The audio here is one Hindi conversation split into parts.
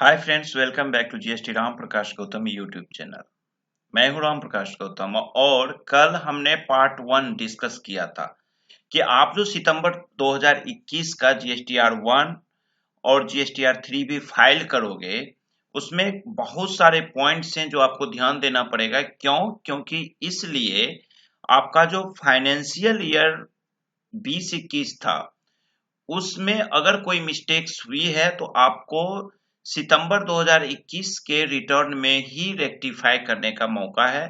Hi friends, welcome back to GST Ram Prakash Gautam YouTube channel. मैं हूं राम प्रकाश गौतम और कल हमने पार्ट 1 डिस्कस किया था कि आप जो सितंबर 2021 का जीएसटीआर 1 और जीएसटीआर 3 भी फाइल करोगे, उसमें बहुत सारे पॉइंट्स हैं जो आपको ध्यान देना पड़ेगा। क्योंकि इसलिए आपका जो फाइनेंशियल ईयर 2021 था उसमें अगर कोई मिस्टेक्स हुई है तो आपको सितंबर 2021 के रिटर्न में ही रेक्टिफाई करने का मौका है।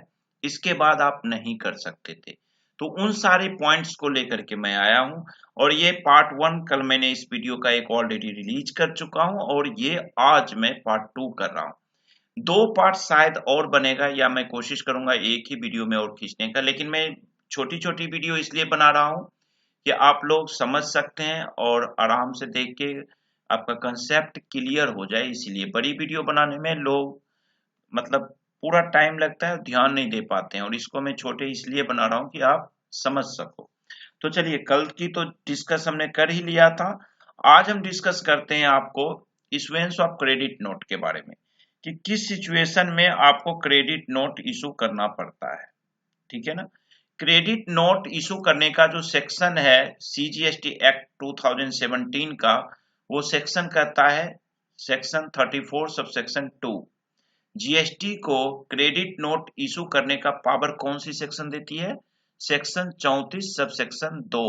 इसके बाद आप नहीं कर सकते थे। तो उन सारे पॉइंट्स को लेकर के मैं आया हूं और ये पार्ट 1 कल मैंने इस वीडियो का एक ऑलरेडी रिलीज कर चुका हूं और ये आज मैं पार्ट 2 कर रहा हूं। दो पार्ट शायद और बनेगा या मैं कोशिश करूंगा एक ही वीडियो में और खींचने का, लेकिन मैं छोटी छोटी वीडियो इसलिए बना रहा हूं कि आप लोग समझ सकते हैं और आराम से देख के आपका कंसेप्ट क्लियर हो जाए। इसीलिए बड़ी वीडियो बनाने में लोग मतलब पूरा टाइम लगता है, ध्यान नहीं दे पाते हैं, और इसको मैं छोटे इसलिए बना रहा हूं कि आप समझ सको। तो चलिए, कल की तो डिस्कस हमने कर ही लिया था। आज हम डिस्कस करते हैं आपको इशुएंस ऑफ क्रेडिट नोट के बारे में कि किस सिचुएशन में आपको क्रेडिट नोट इशू करना पड़ता है। ठीक है ना। क्रेडिट नोट इशू करने का जो सेक्शन है सीजीएसटी एक्ट 2017 का, वो सेक्शन कहता है सेक्शन 34 सब सेक्शन 2। जीएसटी को क्रेडिट नोट इशू करने का पावर कौन सी सेक्शन देती है? Section 34 sub section 2,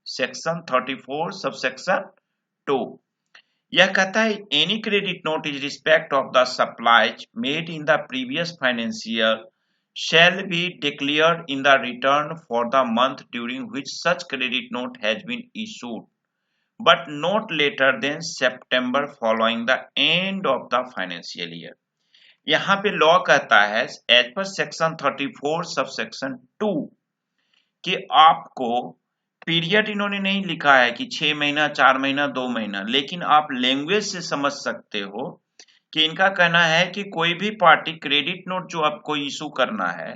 section 34 sub section 2। यह कहता है any credit note is respect of the supplies made in the previous financial shall be declared in the return for the month during which such credit note has been issued, but not later than September following the end of the financial year। यहाँ पे लॉ कहता है as per section 34 sub section 2 कि आपको पीरियड इन्होंने नहीं लिखा है कि 6 महीना, 4 महीना, 2 महीना, लेकिन आप लैंग्वेज से समझ सकते हो कि इनका कहना है कि कोई भी पार्टी क्रेडिट नोट जो आपको इशू करना है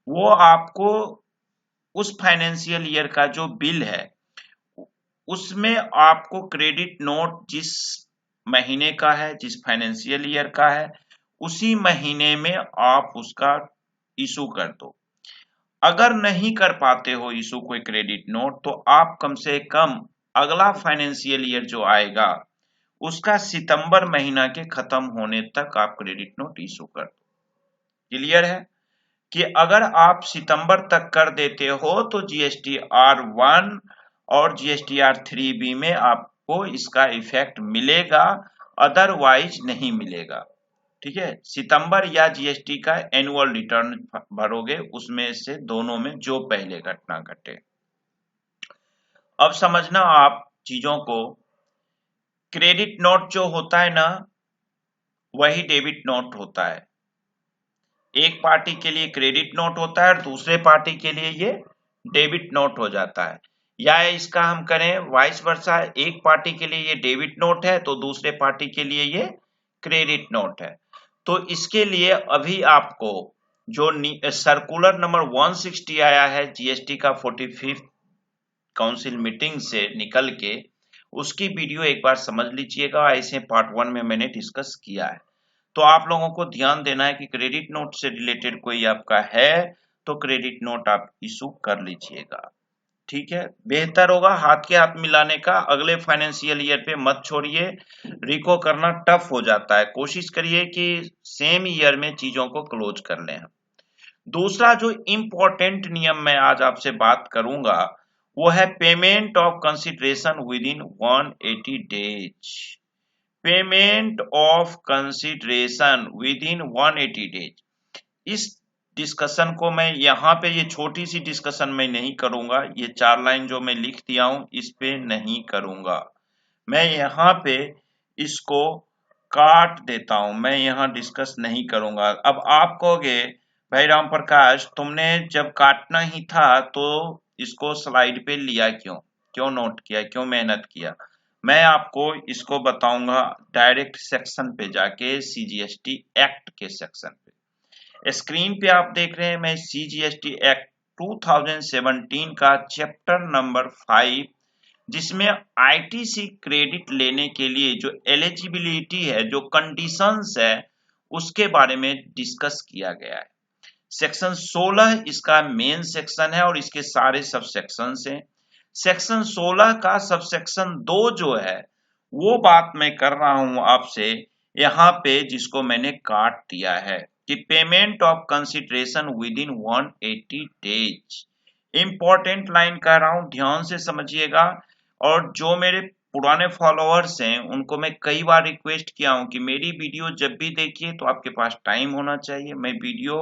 वो आपको उस फाइनेंशियल ईयर का जो बिल है उसमें आपको क्रेडिट नोट जिस महीने का है, जिस फाइनेंशियल ईयर का है, उसी महीने में आप उसका इशू कर दो। अगर नहीं कर पाते हो इशू कोई क्रेडिट नोट तो आप कम से कम अगला फाइनेंशियल ईयर जो आएगा उसका सितंबर महीना के खत्म होने तक आप क्रेडिट नोट इशू कर दो। क्लियर है कि अगर आप सितंबर तक कर देते हो तो जीएसटीआर 1 और जीएसटीआर 3B में आपको इसका इफेक्ट मिलेगा, अदरवाइज नहीं मिलेगा। ठीक है, सितंबर या जीएसटी का एनुअल रिटर्न भरोगे, उसमें से दोनों में जो पहले घटना घटे। अब समझना आप चीजों को, क्रेडिट नोट जो होता है ना वही डेबिट नोट होता है। एक पार्टी के लिए क्रेडिट नोट होता है और दूसरे पार्टी के लिए ये डेबिट नोट हो जाता है। या इसका हम करें वाइस वर्सा, एक पार्टी के लिए ये डेबिट नोट है तो दूसरे पार्टी के लिए ये क्रेडिट नोट है। तो इसके लिए अभी आपको जो सर्कुलर नंबर 160 आया है जीएसटी का 45th काउंसिल मीटिंग से निकल के, उसकी वीडियो एक बार समझ लीजिएगा। ऐसे पार्ट 1 में मैंने डिस्कस किया है। तो आप लोगों को ध्यान देना है कि क्रेडिट नोट से रिलेटेड कोई आपका है तो क्रेडिट नोट आप इशू कर लीजिएगा। ठीक है, बेहतर होगा हाथ के हाथ मिलाने का। अगले फाइनेंशियल ईयर पे मत छोड़िए, रिको करना टफ हो जाता है। कोशिश करिए कि सेम ईयर में चीजों को क्लोज कर लें। दूसरा जो इम्पोर्टेंट नियम मैं आज आपसे बात करूंगा वो है payment of consideration with in 180 days. Payment of consideration with in 180 days. इस डिस्कशन को मैं यहाँ पे, ये छोटी सी डिस्कशन मैं नहीं करूंगा। ये 4 लाइन जो मैं लिख दिया हूं इस पे नहीं करूंगा, मैं यहाँ पे इसको काट देता हूं, मैं यहाँ डिस्कस नहीं करूंगा। अब आप कहोगे भाई राम प्रकाश, तुमने जब काटना ही था तो इसको स्लाइड पे लिया क्यों, क्यों नोट किया, क्यों मेहनत किया? मैं आपको इसको बताऊंगा डायरेक्ट सेक्शन पे जाके, सीजीएसटी एक्ट के सेक्शन पे। स्क्रीन पे आप देख रहे हैं मैं सीजीएसटी एक्ट 2017 का चैप्टर नंबर 5 जिसमें आईटीसी क्रेडिट लेने के लिए जो एलिजिबिलिटी है, जो कंडीशंस है, उसके बारे में डिस्कस किया गया है। सेक्शन 16 इसका मेन सेक्शन है और इसके सारे सब सेक्शंस हैं। सेक्शन 16 का सब सेक्शन 2 जो है वो बात मैं कर रहा हूं आपसे यहाँ पे, जिसको मैंने काट दिया है कि payment of consideration with in 180 days. Important line कह रहा हूं, ध्यान से समझिएगा। और जो मेरे पुराने फॉलोअर्स हैं उनको मैं कई बार रिक्वेस्ट किया हूं कि मेरी वीडियो जब भी देखिए तो आपके पास टाइम होना चाहिए। मैं वीडियो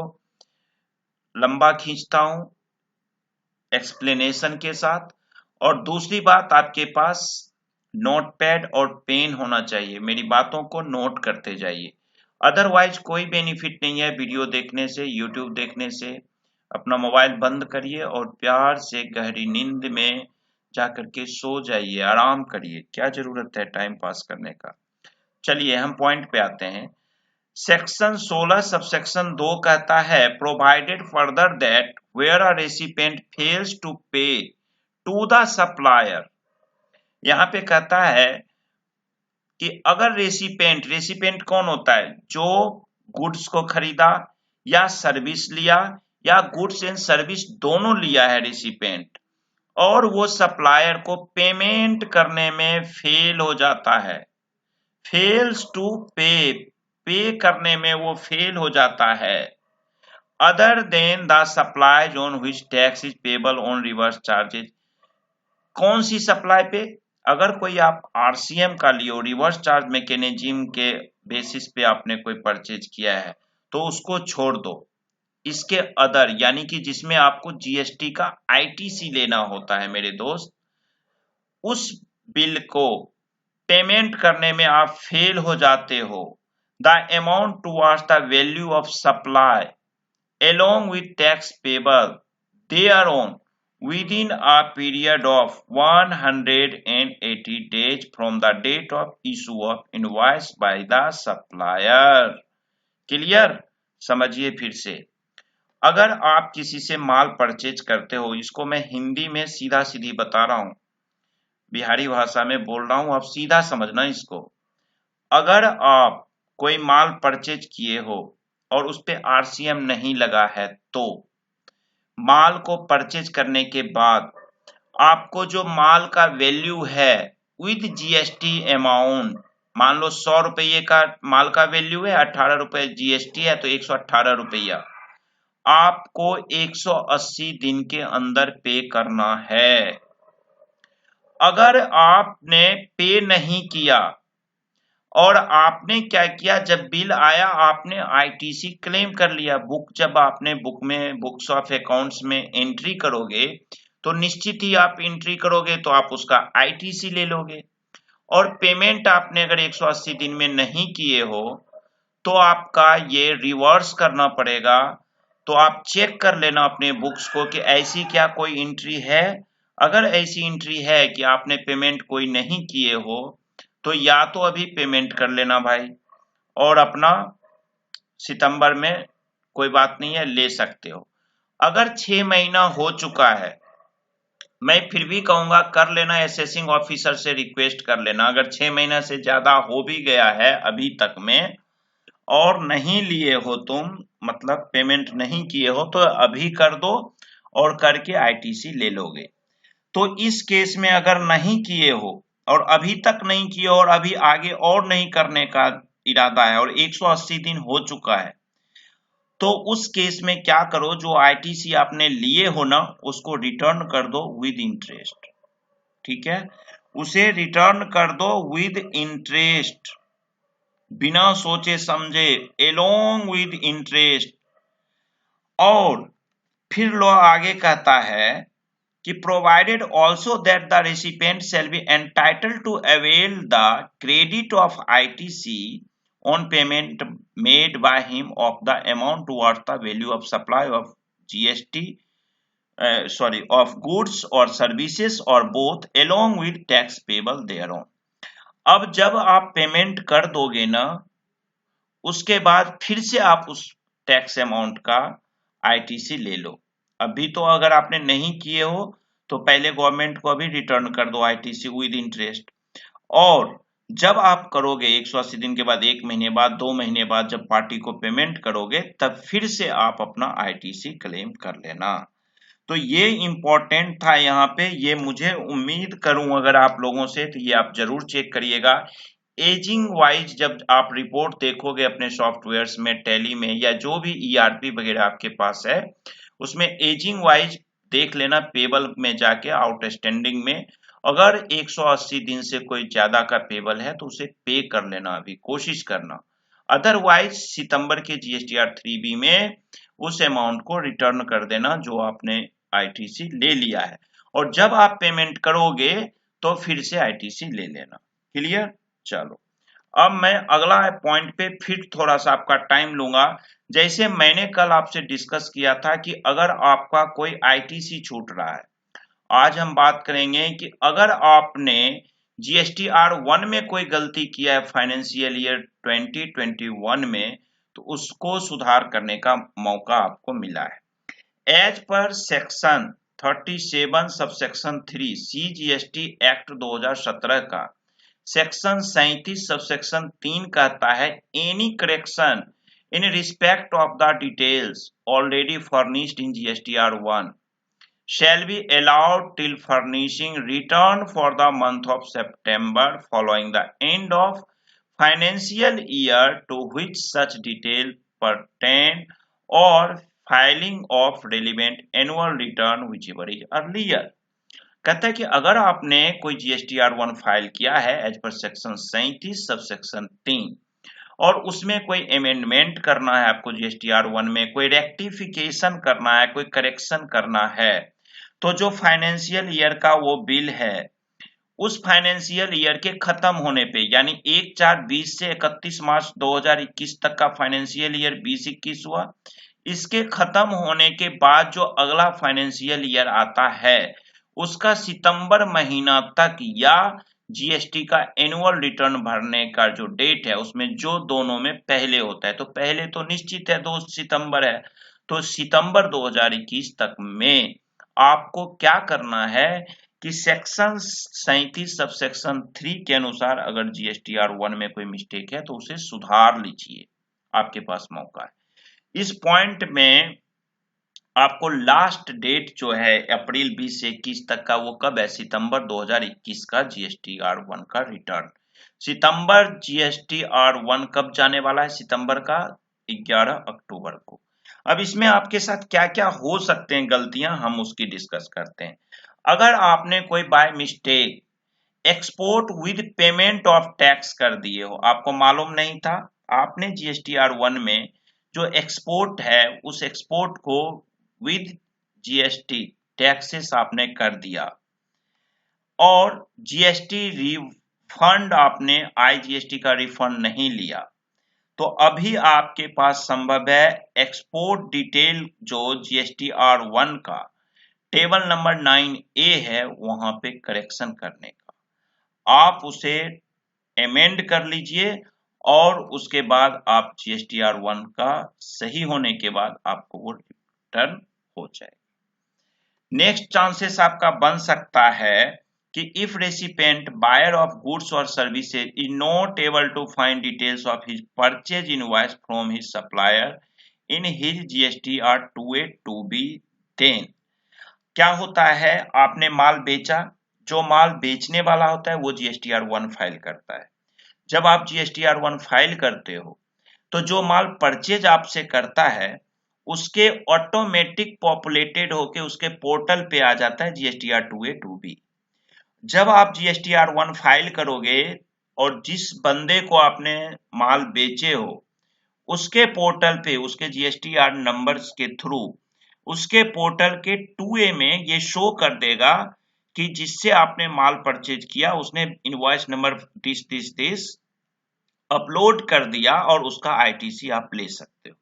लंबा खींचता हूं एक्सप्लेनेशन के साथ, और दूसरी बात आपके पास नोटपैड और पेन होना चाहिए, मेरी बातों को नोट करते जाइए। अदरवाइज कोई बेनिफिट नहीं है वीडियो देखने से, यूट्यूब देखने से। अपना मोबाइल बंद करिए और प्यार से गहरी नींद में जाकर के सो जाइए, आराम करिए, क्या जरूरत है टाइम पास करने का। चलिए हम पॉइंट पे आते हैं। सेक्शन 16 सबसेक्शन 2 कहता है provided further that where a recipient fails to pay to the supplier. यहाँ पे कहता है कि अगर रेसिपिएंट कौन होता है, जो गुड्स को खरीदा या सर्विस लिया या गुड्स एंड सर्विस दोनों लिया है रेसिपिएंट, और वो सप्लायर को पेमेंट करने में फेल हो जाता है, फेल्स टू पे करने में वो फेल हो जाता है, other than the supply on which tax is payable on reverse charges. कौन सी सप्लाई पे? अगर कोई आप आरसीएम का लियो, रिवर्स चार्ज मैकेनिज्म के बेसिस पे आपने कोई परचेज किया है तो उसको छोड़ दो। इसके अदर यानी कि जिसमें आपको जीएसटी का आईटीसी लेना होता है मेरे दोस्त, उस बिल को पेमेंट करने में आप फेल हो जाते हो, the amount towards the value of supply along with tax payable thereon within a period of 180 days from the date of issue of invoice by the supplier। Clear? समझिए फिर से। अगर आप किसी से माल परचेज करते हो, इसको मैं हिंदी में सीधा सीधी बता रहा हूं, बिहारी भाषा में बोल रहा हूं, आप सीधा समझना इसको। अगर आप कोई माल परचेज किए हो और उस पे आरसीएम नहीं लगा है, तो माल को परचेज करने के बाद आपको जो माल का वैल्यू है विद जीएसटी अमाउंट, मान लो 100 रुपये का माल का वैल्यू है, 18 रुपए जीएसटी है तो 118 रुपया आपको 180 दिन के अंदर पे करना है। अगर आपने पे नहीं किया और आपने क्या किया, जब बिल आया आपने आईटीसी क्लेम कर लिया, बुक जब आपने बुक में बुक्स ऑफ अकाउंट्स में एंट्री करोगे तो निश्चित ही आप एंट्री करोगे तो आप उसका आईटीसी ले लोगे, और पेमेंट आपने अगर 180 दिन में नहीं किए हो तो आपका ये रिवर्स करना पड़ेगा। तो आप चेक कर लेना अपने बुक्स को कि ऐसी क्या कोई एंट्री है। अगर ऐसी एंट्री है कि आपने पेमेंट कोई नहीं किए हो तो या तो अभी पेमेंट कर लेना भाई, और अपना सितंबर में कोई बात नहीं है ले सकते हो। अगर 6 महीना हो चुका है, मैं फिर भी कहूंगा कर लेना, असेसिंग ऑफिसर से रिक्वेस्ट कर लेना। अगर 6 महीना से ज्यादा हो भी गया है अभी तक में और नहीं लिए हो तुम, मतलब पेमेंट नहीं किए हो, तो अभी कर दो और करके आईटीसी ले लोगे। तो इस केस में अगर नहीं किए हो और अभी तक नहीं किए और अभी आगे और नहीं करने का इरादा है और 180 दिन हो चुका है, तो उस केस में क्या करो, जो आईटीसी आपने लिए हो ना उसको रिटर्न कर दो विद इंटरेस्ट। ठीक है, उसे रिटर्न कर दो विद इंटरेस्ट, बिना सोचे समझे, एलोंग विद इंटरेस्ट। और फिर लो आगे कहता है कि provided also that the recipient shall be entitled to avail the credit of ITC on payment made by him of the amount towards the value of supply of GST of goods or services or both along with tax payable thereon। अब जब आप पेमेंट कर दोगे ना, उसके बाद फिर से आप उस टैक्स अमाउंट का आईटीसी ले लो। अभी तो अगर आपने नहीं किए हो तो पहले गवर्नमेंट को अभी रिटर्न कर दो आईटीसी विद इंटरेस्ट। और जब आप करोगे 180 दिन के बाद, 1 महीने बाद, 2 महीने बाद जब पार्टी को पेमेंट करोगे, तब फिर से आप अपना आईटीसी क्लेम कर लेना। तो ये इंपॉर्टेंट था यहाँ पे, ये मुझे उम्मीद करूं अगर आप लोगों से, तो ये आप जरूर चेक करिएगा। एजिंग वाइज जब आप रिपोर्ट देखोगे अपने सॉफ्टवेयर्स में, टैली में, या जो भी ईआरपी वगैरह आपके पास है, उसमें एजिंग वाइज देख लेना, पेबल में जाके आउटस्टैंडिंग में अगर 180 दिन से कोई ज्यादा का पेबल है तो उसे पे कर लेना, अभी कोशिश करना। अदरवाइज सितंबर के जीएसटीआर 3B में उस अमाउंट को रिटर्न कर देना जो आपने आईटीसी ले लिया है, और जब आप पेमेंट करोगे तो फिर से आईटीसी ले लेना। क्लियर? चलो, अब मैं अगला पॉइंट पे फिर थोड़ा सा आपका टाइम लूंगा। जैसे मैंने कल आपसे डिस्कस किया था कि अगर आपका कोई आईटीसी छूट रहा है, आज हम बात करेंगे कि अगर आपने जीएसटीआर 1 में कोई गलती किया है फाइनेंशियल ईयर 2021 में, तो उसको सुधार करने का मौका आपको मिला है। As per section 37 subsection 3 CGST act 2017 का सेक्शन 37 सबसेक्शन 3 कहता है, any correction in respect of the details already furnished in GSTR 1 shall be allowed till furnishing return for the month of September following the end of financial year to which such detail pertain, or filing of relevant annual return whichever is earlier। कहता है कि अगर आपने कोई जीएसटीआर 1 फाइल किया है as per section 37 sub section 3 और उसमें कोई अमेंडमेंट करना है, आपको जीएसटीआर 1 में कोई रेक्टिफिकेशन करना है, कोई करेक्शन करना है, तो जो फाइनेंशियल ईयर का वो बिल है, उस फाइनेंशियल ईयर के खत्म होने पे, यानी 1/4/20 से 31 मार्च 2021 तक का फाइनेंशियल ईयर 2021 हुआ, इसके खत्म होने के बाद जो अगला फाइनेंशियल ईयर आता है उसका सितंबर महीना तक, या जीएसटी का एनुअल रिटर्न भरने का जो डेट है उसमें जो दोनों में पहले होता है, तो पहले तो निश्चित है 2 सितंबर है, तो सितंबर 2021 तक में आपको क्या करना है कि सेक्शन 37 सब सेक्शन 3 के अनुसार अगर जीएसटीआर 1 में कोई मिस्टेक है तो उसे सुधार लीजिए, आपके पास मौका है। इस पॉइंट में आपको लास्ट डेट जो है अप्रैल 20 से 21 तक का, वो कब है? सितंबर 2021 का जीएसटीआर 1 का रिटर्न। सितंबर जीएसटीआर 1 कब जाने वाला है? सितंबर का 11 अक्टूबर को। अब इसमें आपके साथ क्या क्या हो सकते हैं गलतियां, हम उसकी डिस्कस करते हैं। अगर आपने कोई by mistake export with payment of tax कर दिए हो, आपको मालूम नहीं था, आपने जीएसटीआर 1 में जो एक्सपोर्ट है उस एक्सपोर्ट को विद जीएसटी टैक्सेस आपने कर दिया, और जीएसटी रिफंड आपने आईजीएसटी का रिफंड नहीं लिया, तो अभी आपके पास संभव है एक्सपोर्ट डिटेल जो जीएसटीआर 1 का टेबल नंबर 9A है वहां पे करेक्शन करने का। आप उसे अमेंड कर लीजिए और उसके बाद आप जीएसटीआर 1 का सही होने के बाद आपको वो रिटर्न हो जाएगा। नेक्स्ट चांसेस आपका बन सकता है कि if recipient buyer of goods or services is not able to find details of his purchase invoice from his supplier in his GSTR 2A 2B, then क्या होता है, आपने माल बेचा, जो माल बेचने वाला होता है वो जीएसटीआर 1 फाइल करता है। जब आप जीएसटीआर 1 फाइल करते हो तो जो माल परचेज आपसे करता है उसके ऑटोमेटिक पॉपुलेटेड होके उसके पोर्टल पे आ जाता है जीएसटीआर 2A 2B। जब आप जीएसटीआर 1 फाइल करोगे और जिस बंदे को आपने माल बेचे हो उसके पोर्टल पे, उसके जीएसटीआर नंबर्स के थ्रू उसके पोर्टल के 2A में ये शो कर देगा कि जिससे आपने माल परचेज किया उसने इनवॉइस नंबर 30 अपलोड कर दिया और उसका आईटीसी आप ले सकते हो।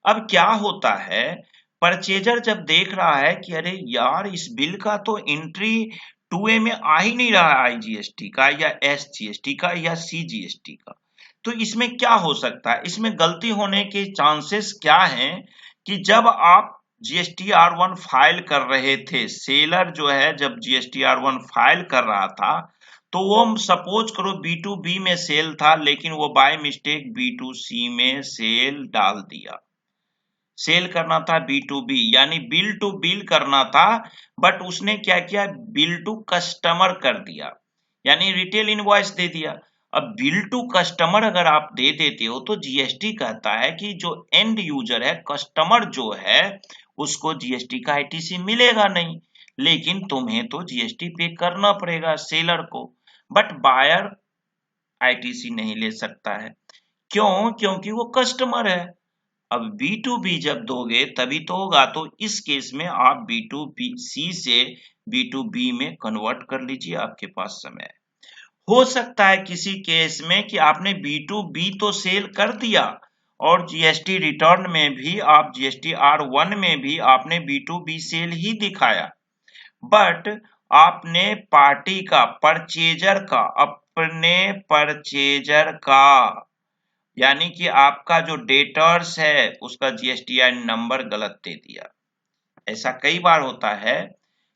अब क्या होता है, परचेजर जब देख रहा है कि अरे यार इस बिल का तो एंट्री 2A में आ ही नहीं रहा आईजीएसटी का या एसजीएसटी का या सीजीएसटी का, तो इसमें क्या हो सकता है, इसमें गलती होने के चांसेस क्या हैं कि जब आप GSTR1 फाइल कर रहे थे, सेलर जो है जब GSTR1 फाइल कर रहा था तो वो सपोज करो B2B में सेल था, लेकिन वो बाय मिस्टेक B2C में सेल डाल दिया। सेल करना था B2B यानी बिल टू बिल करना था, बट उसने क्या किया, बिल टू कस्टमर कर दिया, यानी रिटेल इनवॉइस दे दिया। अब बिल टू कस्टमर अगर आप दे देते हो तो जीएसटी कहता है कि जो एंड यूजर है, कस्टमर जो है, उसको जीएसटी का आईटीसी मिलेगा नहीं, लेकिन तुम्हें तो जीएसटी पे करना पड़ेगा सेलर को, बट बायर आईटीसी नहीं ले सकता है। क्यों? क्योंकि वो कस्टमर है। अब B2B जब दोगे तभी तो होगा, तो इस केस में आप B2C से B2B में कन्वर्ट कर लीजिए, आपके पास समय है। हो सकता है किसी केस में कि आपने B2B तो सेल कर दिया और जीएसटी रिटर्न में भी आप GSTR1 में भी आपने B2B सेल ही दिखाया, बट आपने पार्टी का, परचेजर का, अपने परचेजर का, यानी कि आपका जो डेटर्स है उसका जीएसटीआई नंबर गलत दे दिया। ऐसा कई बार होता है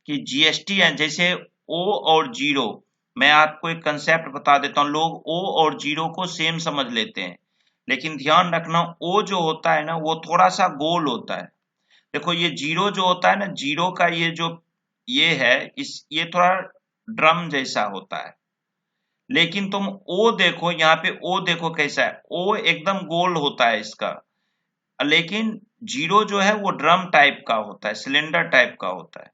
कि जीएसटी जैसे ओ और जीरो, मैं आपको एक कंसेप्ट बता देता हूं, लोग ओ और जीरो को सेम समझ लेते हैं, लेकिन ध्यान रखना ओ जो होता है ना वो थोड़ा सा गोल होता है। देखो ये जीरो जो होता है ना, जीरो का ये जो ये है, ये थोड़ा ड्रम जैसा होता है, लेकिन तुम ओ देखो, यहाँ पे ओ देखो कैसा है, ओ एकदम गोल होता है इसका, लेकिन जीरो जो है वो ड्रम टाइप का होता है, सिलेंडर टाइप का होता है।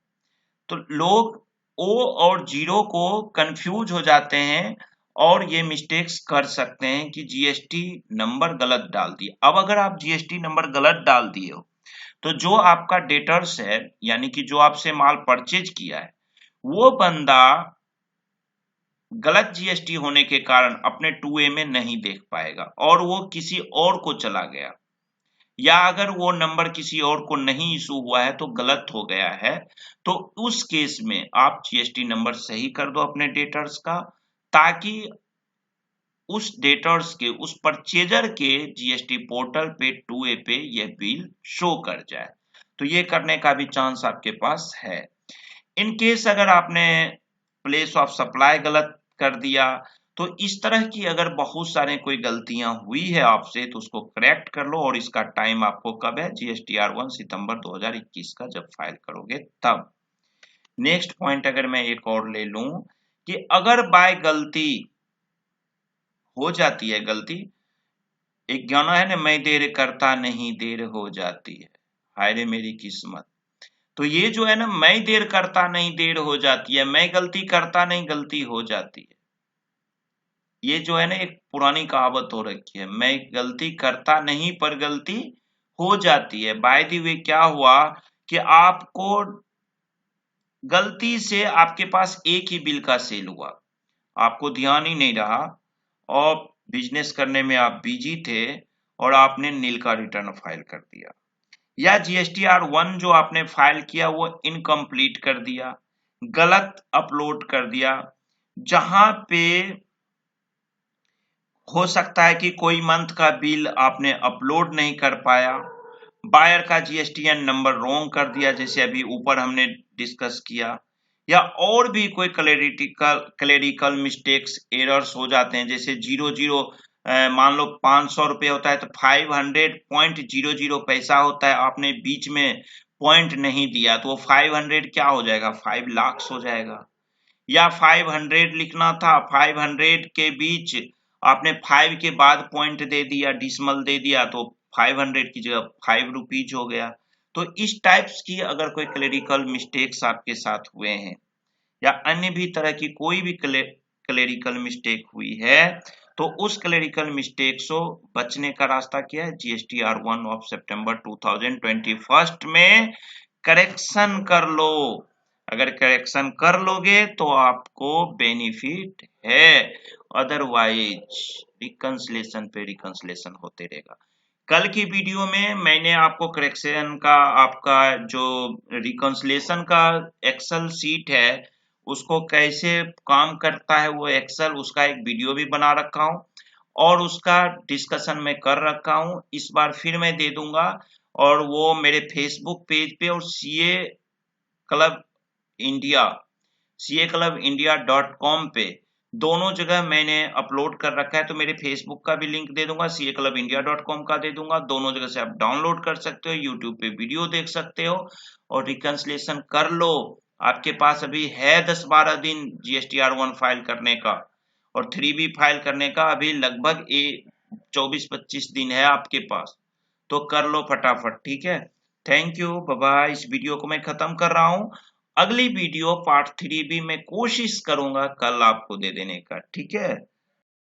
तो लोग ओ और जीरो को कंफ्यूज हो जाते हैं और ये मिस्टेक्स कर सकते हैं कि जीएसटी नंबर गलत डाल दिए। अब अगर आप जीएसटी नंबर गलत डाल दिए हो तो जो आपका डेटर्स है, यानी कि जो आपसे माल परचेज किया है, वो बंदा गलत जीएसटी होने के कारण अपने 2A में नहीं देख पाएगा और वो किसी और को चला गया, या अगर वो नंबर किसी और को नहीं इशू हुआ है तो गलत हो गया है, तो उस केस में आप जीएसटी नंबर सही कर दो अपने डेटर्स का, ताकि उस डेटर्स के, उस परचेजर के जीएसटी पोर्टल पे 2A पे यह बिल शो कर जाए। तो ये करने का भी चांस आपके पास है। इन केस अगर आपने प्लेस ऑफ सप्लाई गलत कर दिया, तो इस तरह की अगर बहुत सारे कोई गलतियां हुई है आपसे तो उसको करेक्ट कर लो, और इसका टाइम आपको कब है, GSTR1 सितंबर 2021 का जब फाइल करोगे तब। नेक्स्ट पॉइंट अगर मैं एक और ले लूं कि अगर बाय गलती हो जाती है, गलती, एक गाना है ना, मैं देर करता नहीं देर हो जाती है, हाय रे मेरी किस्मत। तो ये जो है ना, मैं देर करता नहीं देर हो जाती है, मैं गलती करता नहीं गलती हो जाती है, ये जो है ना एक पुरानी कहावत हो रखी है, मैं गलती करता नहीं पर गलती हो जाती है। बाय द वे क्या हुआ कि आपको गलती से आपके पास एक ही बिल का सेल हुआ, आपको ध्यान ही नहीं रहा और बिजनेस करने में आप बिजी थे और आपने नील का रिटर्न फाइल कर दिया, या GSTR1 जो आपने फाइल किया वो इनकम्प्लीट कर दिया, गलत अपलोड कर दिया, जहां पे हो सकता है कि कोई मंथ का बिल आपने अपलोड नहीं कर पाया, बायर का जीएसटीएन नंबर रॉन्ग कर दिया जैसे अभी ऊपर हमने डिस्कस किया, या और भी कोई क्लेरिकल मिस्टेक्स, एरर्स हो जाते हैं, जैसे 00, मान लो 500 रुपए होता है तो 500.00 पैसा होता है, आपने बीच में पॉइंट नहीं दिया तो वो 500 क्या हो जाएगा, 5 लाख हो जाएगा। या 500 लिखना था, 500 के बीच आपने 5 के बाद पॉइंट दे दिया, डिसिमल दे दिया, तो 500 की जगह 5 रुपीज हो गया। तो इस टाइप्स की अगर कोई क्लेरिकल मिस्टेक्स आपके साथ हुए हैं या अन्य भी तरह की कोई भी क्लेरिकल मिस्टेक हुई है, तो उस क्लेरिकल मिस्टेक से बचने का रास्ता क्या है, GSTR1 ऑफ सितंबर 2021 में करेक्शन कर लो। अगर करेक्शन कर लोगे तो आपको बेनिफिट है, अदरवाइज रिकंसिलेशन पे रिकंसिलेशन होते रहेगा। कल की वीडियो में मैंने आपको करेक्शन का, आपका जो रिकंसिलेशन का एक्सेल सीट है उसको कैसे काम करता है वो एक्सेल, उसका एक वीडियो भी बना रखा हूं और उसका डिस्कशन मैं कर रखा हूं, इस बार फिर मैं दे दूंगा। और वो मेरे फेसबुक पेज पे और CA club india.com पे दोनों जगह मैंने अपलोड कर रखा है। तो मेरे फेसबुक का भी लिंक दे दूंगा, CAclubindia.com का दे दूंगा, दोनों जगह से आप डाउनलोड कर सकते हो, यूट्यूब पे वीडियो देख सकते हो और रिकंसिलेशन कर लो। आपके पास अभी है 10-12 दिन GSTR1 फाइल करने का और 3B फाइल करने का अभी लगभग 24-25 दिन है आपके पास, तो कर लो फटाफट, ठीक है। Thank you, bye bye. इस वीडियो को मैं खत्म कर रहा हूँ। अगली वीडियो पार्ट 3 भी मैं कोशिश करूंगा कल आपको दे देने का, ठीक है।